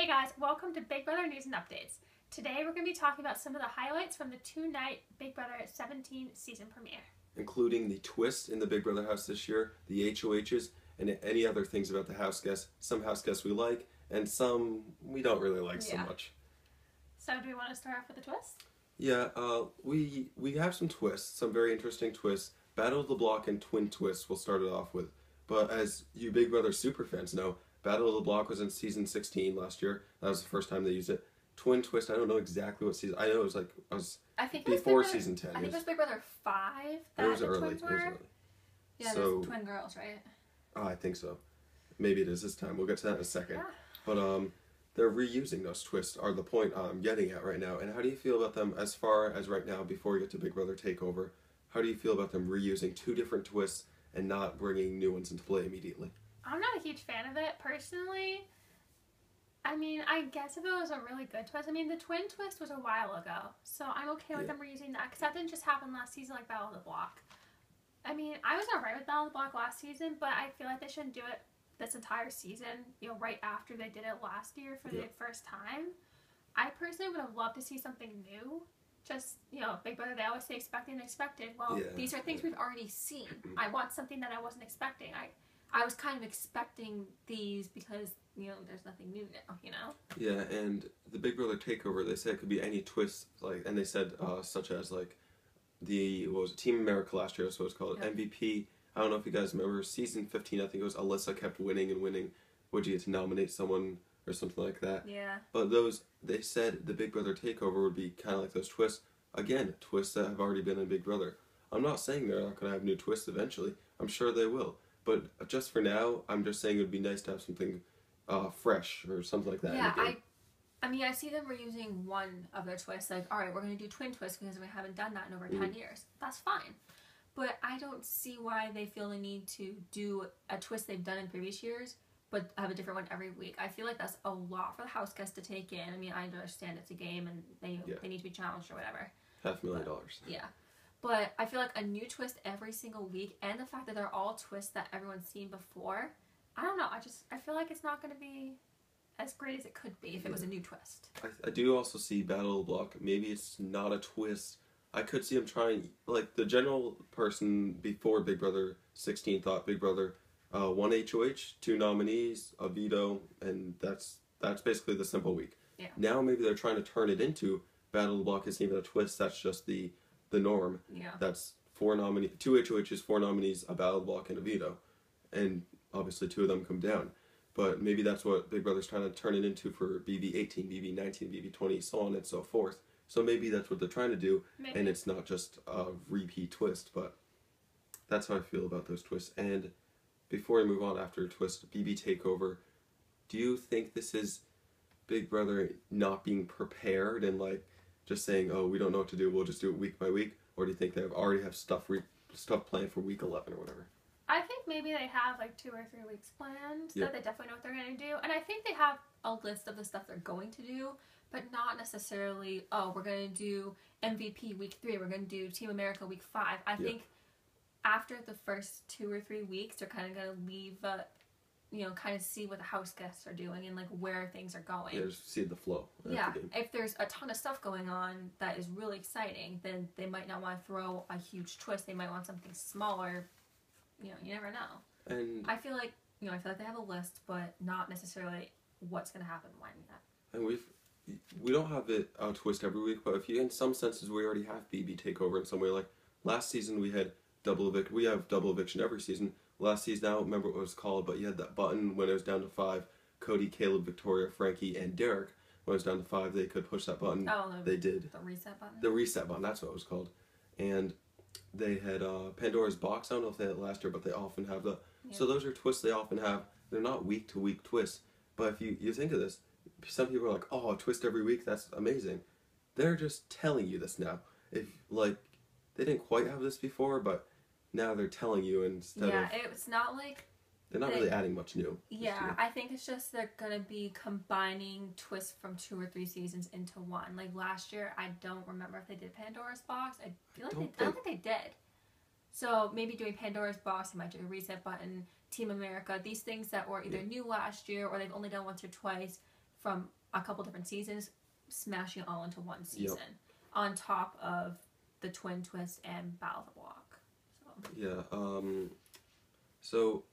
Hey guys, welcome to Big Brother News and Updates. Today we're going to be talking about some of the highlights from the two-night Big Brother 17 season premiere. Including the twist in the Big Brother house this year, the HOHs, and any other things about the house guests. Some house guests we like, and some we don't really like so much. So do we want to start off with the twist? Yeah, we have some twists, some very interesting twists. Battle of the Block and Twin Twists we'll start it off with. But as you Big Brother super fans know, Battle of the Block was in season 16 last year. That was the first time they used it. Twin Twist, I don't know exactly what season. I know it was before season 10. I think it was Big Brother 5 that it was the early. twins were. Yeah, so, there's twin girls, right? Oh, I think so. Maybe it is this time. We'll get to that in a second. Yeah. But they're reusing those twists are the point I'm getting at right now. And how do you feel about them as far as right now before we get to Big Brother Takeover? How do you feel about them reusing two different twists and not bringing new ones into play immediately? I'm not a huge fan of it, personally. I mean, I guess if it was a really good twist. I mean, the twin twist was a while ago, so I'm okay with them reusing that, because that didn't just happen last season like Battle of the Block. I mean, I was alright with Battle of the Block last season, but I feel like they shouldn't do it this entire season, right after they did it last year for the first time. I personally would have loved to see something new. Just, Big Brother, they always say expected and expected. Well, these are things we've already seen. I want something that I wasn't expecting. I was kind of expecting these because, there's nothing new now, Yeah, and the Big Brother Takeover, they said it could be any twist, and they said, such as, Team America last year, so it's called MVP. I don't know if you guys remember, season 15, I think it was Alyssa kept winning and winning. Would you get to nominate someone or something like that? Yeah. But they said the Big Brother Takeover would be kind of like those twists. Again, twists that have already been in Big Brother. I'm not saying they're not going to have new twists eventually. I'm sure they will. But just for now, I'm just saying it would be nice to have something fresh or something like that. Yeah, I see them reusing one of their twists. Like, alright, we're going to do twin twists because we haven't done that in over 10 years. That's fine. But I don't see why they feel the need to do a twist they've done in previous years, but have a different one every week. I feel like that's a lot for the house guests to take in. I mean, I understand it's a game and they need to be challenged or whatever. $500,000. Yeah. But I feel like a new twist every single week, and the fact that they're all twists that everyone's seen before, I don't know. I feel like it's not going to be as great as it could be if it was a new twist. I do also see Battle of the Block. Maybe it's not a twist. I could see them trying, the general person before Big Brother 16 thought Big Brother, one HOH, two nominees, a veto, and that's basically the simple week. Yeah. Now maybe they're trying to turn it into Battle of the Block isn't even a twist, that's just the norm. Yeah. That's two HOHs, four nominees, a Battle of the Block, and a veto. And obviously two of them come down. But maybe that's what Big Brother's trying to turn it into for BB18, BB19, BB20, so on and so forth. So maybe that's what they're trying to do, and it's not just a repeat twist, but that's how I feel about those twists. And before we move on after a twist, BB Takeover, do you think this is Big Brother not being prepared and just saying, oh, we don't know what to do, we'll just do it week by week? Or do you think they already have stuff planned for week 11 or whatever? I think maybe they have 2 or 3 weeks planned, so they definitely know what they're going to do. And I think they have a list of the stuff they're going to do, but not necessarily, oh, we're going to do MVP week 3, we're going to do Team America week 5. I think after the first 2 or 3 weeks, they're kind of going to leave, kind of see what the house guests are doing and where things are going. Yeah, just see the flow. Yeah, if there's a ton of stuff going on that is really exciting, then they might not want to throw a huge twist. They might want something smaller. You never know. And I feel like they have a list, but not necessarily what's going to happen when yet. And we don't have it a twist every week, but in some senses we already have BB Takeover in some way. Last season we had double eviction. We have double eviction every season. Last season, I don't remember what it was called, but you had that button when it was down to 5. Cody, Caleb, Victoria, Frankie, and Derek. When it was down to 5, they could push that button. Oh, they did. The reset button? The reset button, that's what it was called. And they had Pandora's Box. I don't know if they had it last year, but they often have that. Yeah. So those are twists they often have. They're not week-to-week twists. But if you think of this, some people are like, oh, a twist every week, that's amazing. They're just telling you this now. If, they didn't quite have this before, but now they're telling you instead of... Yeah, it's not like... They're not really adding much new. Yeah, I think it's just they're going to be combining twists from 2 or 3 seasons into one. Last year, I don't remember if they did Pandora's Box. I don't think they did. So maybe doing Pandora's Box, they might do a reset button, Team America, these things that were either new last year or they've only done once or twice, from a couple different seasons, smashing it all into one season on top of the Twin Twist and Battle of the Block. So. Yeah. So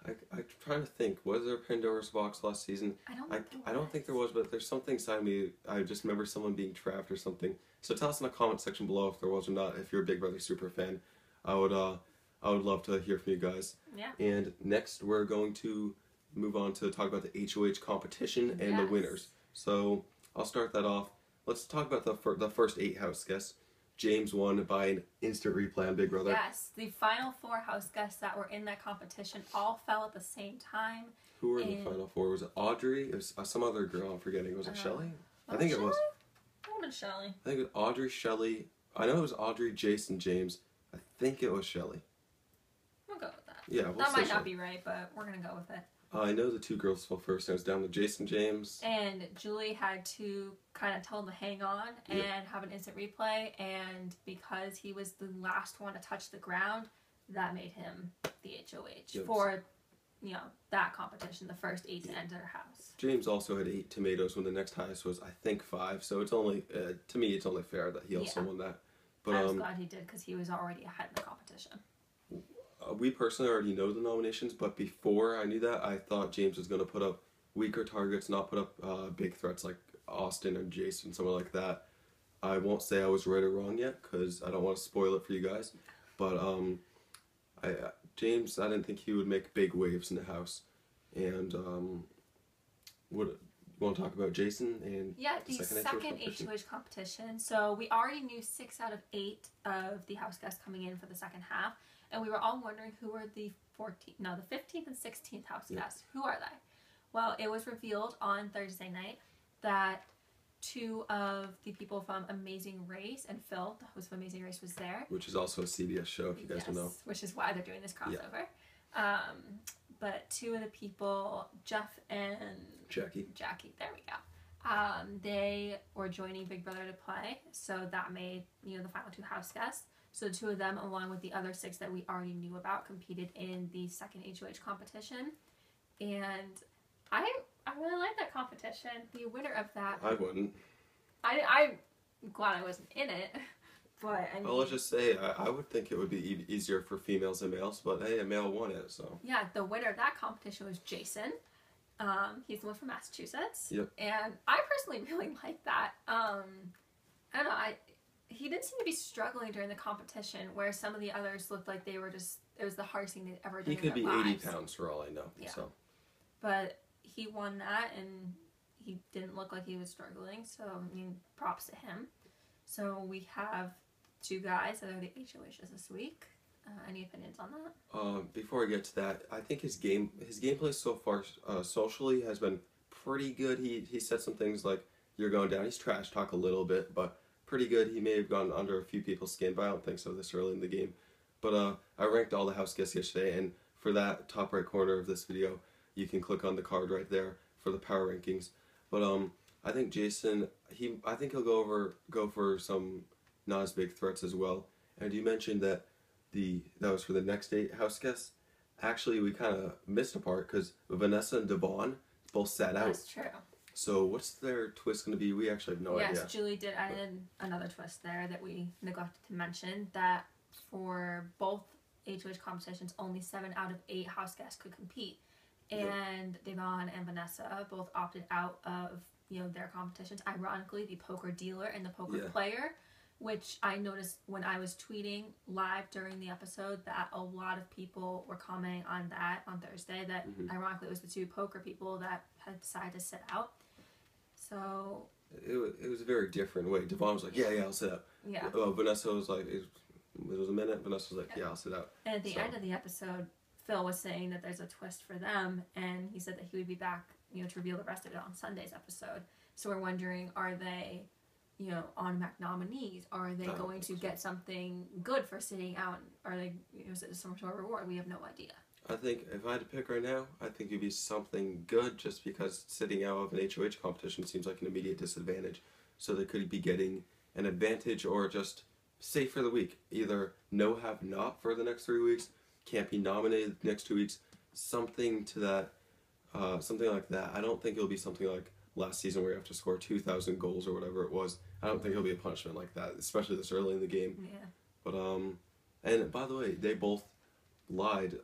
I'm trying to think. Was there Pandora's Box last season? I don't think there was, but there's something inside me. I just remember someone being trapped or something. So tell us in the comment section below if there was or not. If you're a Big Brother super fan, I would love to hear from you guys. Yeah. And next we're going to move on to talk about the HOH competition and the winners. So I'll start that off. Let's talk about the first 8 house guests. James won by an instant replay on Big Brother. Yes, the final 4 house guests that were in that competition all fell at the same time. Who were in the final 4? Was it Audrey? It was some other girl I'm forgetting. Was it Shelley? I think it was. It would have been Shelley. I think it was Audrey, Shelley. I know it was Audrey, Jason, James. I think it was Shelley. We'll go with that. Yeah, that might not be right, but we're going to go with it. I know the 2 girls fell first. I was down with Jason, James. And Julie had to kind of tell him to hang on and have an instant replay. And because he was the last one to touch the ground, that made him the HOH for, that competition, the first 8 to enter house. James also had 8 tomatoes when the next highest was, I think, 5. So it's only, to me, it's only fair that he also won that. But I was glad he did because he was already ahead in the competition. We personally already know the nominations, but before I knew that, I thought James was going to put up weaker targets, not put up big threats like Austin or Jason, someone like that. I won't say I was right or wrong yet, because I don't want to spoil it for you guys. But James, I didn't think he would make big waves in the house. And you want to talk about Jason and the second HOH competition. So we already knew 6 out of 8 of the house guests coming in for the second half. And we were all wondering who were the 15th and 16th house guests. Who are they? Well, it was revealed on Thursday night that 2 of the people from Amazing Race and Phil, the host of Amazing Race, was there. Which is also a CBS show, if you guys don't know. Which is why they're doing this crossover. But 2 of the people, Jeff and Jackie, there we go. They were joining Big Brother to play, so that made the final 2 house guests. So the 2 of them, along with the other 6 that we already knew about, competed in the second HOH competition. And I really like that competition. The winner of that... I wouldn't. I'm glad I wasn't in it. But I mean... Well, let's just say, I would think it would be easier for females than males, but hey, a male won it, so... Yeah, the winner of that competition was Jason. He's the one from Massachusetts. Yep. And I personally really like that. I don't know, he didn't seem to be struggling during the competition, where some of the others looked like they were just, it was the hardest thing they'd ever done in their lives. He could be 80 pounds for all I know. Yeah. So. But he won that, and he didn't look like he was struggling, so, I mean, props to him. So we have 2 guys that are the HOHs this week. Any opinions on that? Before I get to that, I think his gameplay so far socially has been pretty good. He said some things like, "You're going down." He's trash talk a little bit, but pretty good. He may have gone under a few people's skin, but I don't think so this early in the game. But I ranked all the house guests yesterday, and for that top right corner of this video, you can click on the card right there for the power rankings. But I think Jason, I think he'll go for some not as big threats as well. And you mentioned that that was for the next 8 house guests. Actually, we kind of missed a part because Vanessa and Devon both sat out. That's true. So what's their twist going to be? We actually have no idea. Yes, Julie did add in another twist there that we neglected to mention, that for both HOH competitions, only 7 out of 8 house guests could compete. And Devon and Vanessa both opted out of their competitions. Ironically, the poker dealer and the poker player, which I noticed when I was tweeting live during the episode, that a lot of people were commenting on that on Thursday, that ironically it was the 2 poker people that had decided to sit out. So it was a very different way. Devon was like, yeah, I'll sit out. Yeah. Vanessa was like, it was a minute. Vanessa was like, yeah, I'll sit out. And at the end of the episode, Phil was saying that there's a twist for them, and he said that he would be back, to reveal the rest of it on Sunday's episode. So we're wondering, are they, automatic nominees? Are they going to get something good for sitting out? Are they, is it some sort of reward? We have no idea. I think if I had to pick right now, I think it'd be something good, just because sitting out of an HOH competition seems like an immediate disadvantage. So they could be getting an advantage or just safe for the week. Either no have not for the next 3 weeks, can't be nominated the next 2 weeks, something to that, something like that. I don't think it'll be something like last season where you have to score 2,000 goals or whatever it was. I don't think it'll be a punishment like that, especially this early in the game. Yeah. But and by the way, they both lied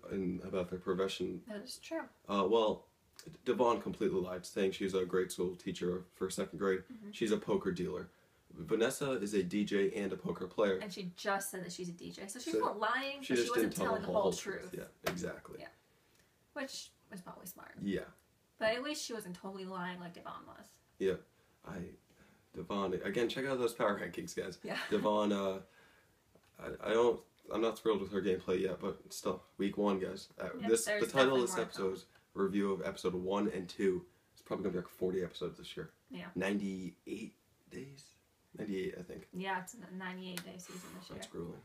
about their profession. That is true. Well, Devon completely lied, saying she's a grade school teacher for 2nd grade. Mm-hmm. She's a poker dealer. Vanessa is a DJ and a poker player. And she just said that she's a DJ, so she's not lying, She but just she wasn't didn't tell telling the whole truth. Yeah, exactly. Yeah. Which was probably smart. Yeah. But at least she wasn't totally lying like Devon was. Yeah. Devon, again, check out those power rankings, guys. Yeah. Devon, I'm not thrilled with her gameplay yet, but still, week 1, guys. Yep, the title of this episode's review of episode 1 and 2. It's probably gonna be like 40 episodes this year. Yeah. 98 days. 98, I think. Yeah, it's a 98-day season this year. That's grueling.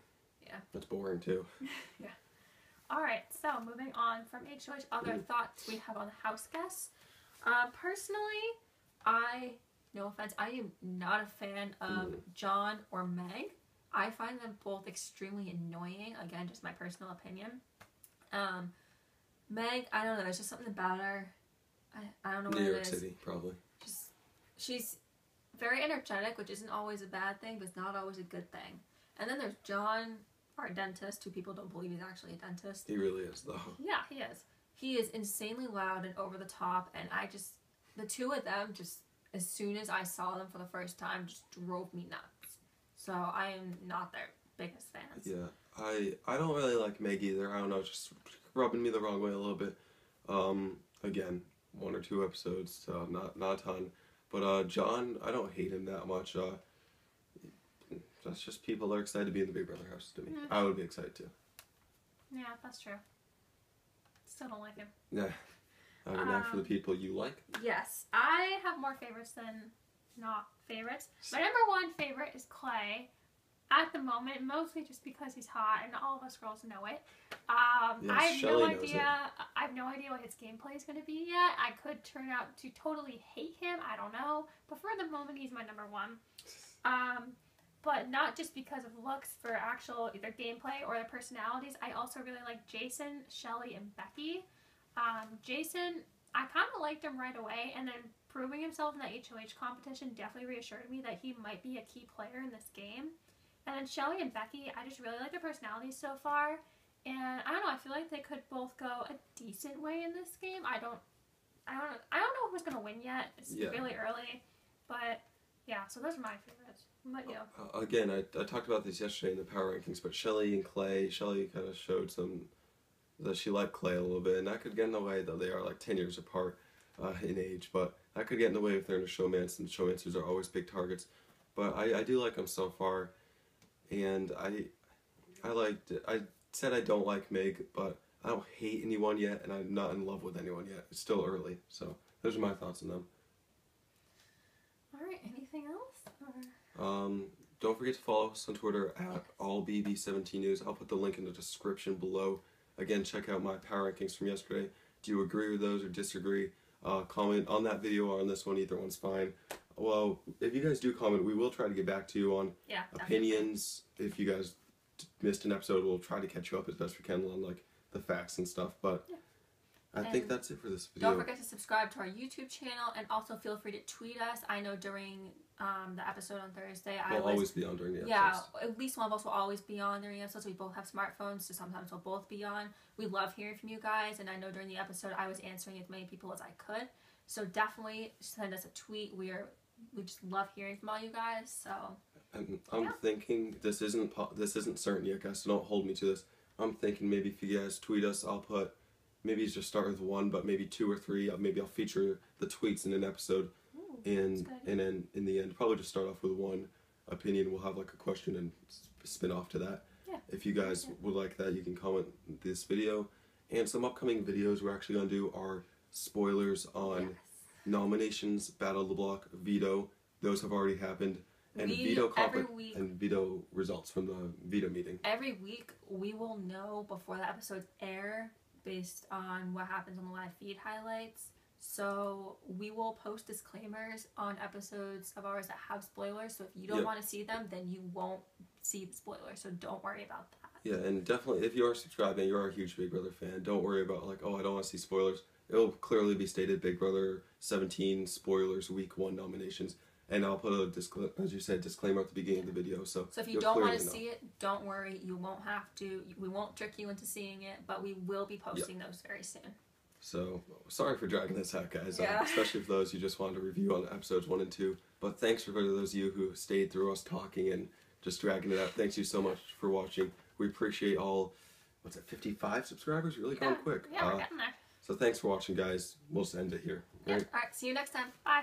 Yeah. That's boring too. Yeah. All right. So moving on from HOH, other thoughts we have on the house guests. Personally, no offense, I am not a fan of John or Meg. I find them both extremely annoying. Again, just my personal opinion. Meg, I don't know. There's just something about her. I don't know what New it York is. City, probably. She's very energetic, which isn't always a bad thing, but it's not always a good thing. And then there's John, our dentist, who people don't believe he's actually a dentist. He really is, though. Yeah, he is. He is insanely loud and over the top, and the two of them, just as soon as I saw them for the first time, just drove me nuts. So I am not their biggest fans. Yeah, I don't really like Meg either. I don't know, it's just rubbing me the wrong way a little bit. Again, 1 or 2 episodes, so not a ton. But John, I don't hate him that much. That's just people are excited to be in the Big Brother house to me. Mm-hmm. I would be excited too. Yeah, that's true. Still don't like him. Yeah. Now for the people you like. Yes, I have more favorites than not favorites. My number 1 favorite is Clay. At the moment, mostly just because he's hot, and all of us girls know it. Yes, I have Shelley no knows idea. it. I have no idea what his gameplay is going to be yet. I could turn out to totally hate him. I don't know. But for the moment, he's my number 1. But not just because of looks, for actual either gameplay or their personalities. I also really like Jason, Shelley, and Becky. Jason, I kind of liked him right away, and then proving himself in that HOH competition definitely reassured me that he might be a key player in this game. And then Shelley and Becky, I just really like their personalities so far. And I don't know, I feel like they could both go a decent way in this game. I don't know who's gonna win yet. It's really early. But yeah, so those are my favorites. What about you? Again, I talked about this yesterday in the power rankings, but Shelley and Clay, Shelley kind of showed that she liked Clay a little bit, and that could get in the way, though they are like 10 years apart in age, but that could get in the way if they're in a showmance, and showmancers are always big targets. But I do like them so far, and I liked it. I said I don't like Meg, but I don't hate anyone yet, and I'm not in love with anyone yet. It's still early, so those are my thoughts on them. All right, anything else? Don't forget to follow us on Twitter at allbb17news. I'll put the link in the description below. Again, check out my power rankings from yesterday. Do you agree with those or disagree? Comment on that video or on this one. Either one's fine. Well, if you guys do comment, we will try to get back to you on opinions. If you guys missed an episode, we'll try to catch you up as best we can on like the facts and stuff. But I think that's it for this video. Don't forget to subscribe to our YouTube channel, and also feel free to tweet us. I know during the episode on Thursday, We'll always be on during the episodes. Yeah, at least one of us will always be on during the episodes. We both have smartphones, so sometimes we'll both be on. We love hearing from you guys, and I know during the episode I was answering as many people as I could. So definitely send us a tweet. We just love hearing from all you guys. So I'm thinking this isn't certain yet, guys. So don't hold me to this. I'm thinking maybe if you guys tweet us, I'll put. Maybe just start with 1, but maybe 2 or 3. Maybe I'll feature the tweets in an episode, and then in the end, probably just start off with 1 opinion. We'll have like a question and spin off to that. Yeah. If you guys would like that, you can comment this video, and some upcoming videos we're actually gonna do are spoilers on nominations, Battle of the Block, veto. Those have already happened, and veto results from the veto meeting. Every week we will know before the episodes air, based on what happens on the live feed highlights. So we will post disclaimers on episodes of ours that have spoilers. So if you don't want to see them, then you won't see the spoilers. So don't worry about that. Yeah, and definitely if you are subscribing, you're a huge Big Brother fan, don't worry about like, oh, I don't want to see spoilers. it'll clearly be stated Big Brother 17 spoilers week 1 nominations. And I'll put a as you said, disclaimer at the beginning of the video. So if you don't want to see it, don't worry. You won't have to. We won't trick you into seeing it, but we will be posting those very soon. So sorry for dragging this out, guys. Yeah. Especially for those who just wanted to review on episodes 1 and 2. But thanks for those of you who stayed through us talking and just dragging it out. Thanks you so much for watching. We appreciate all. What's it? 55 subscribers? Really gone quick. Yeah, we're getting there. So thanks for watching, guys. We'll just end it here. All right. See you next time. Bye.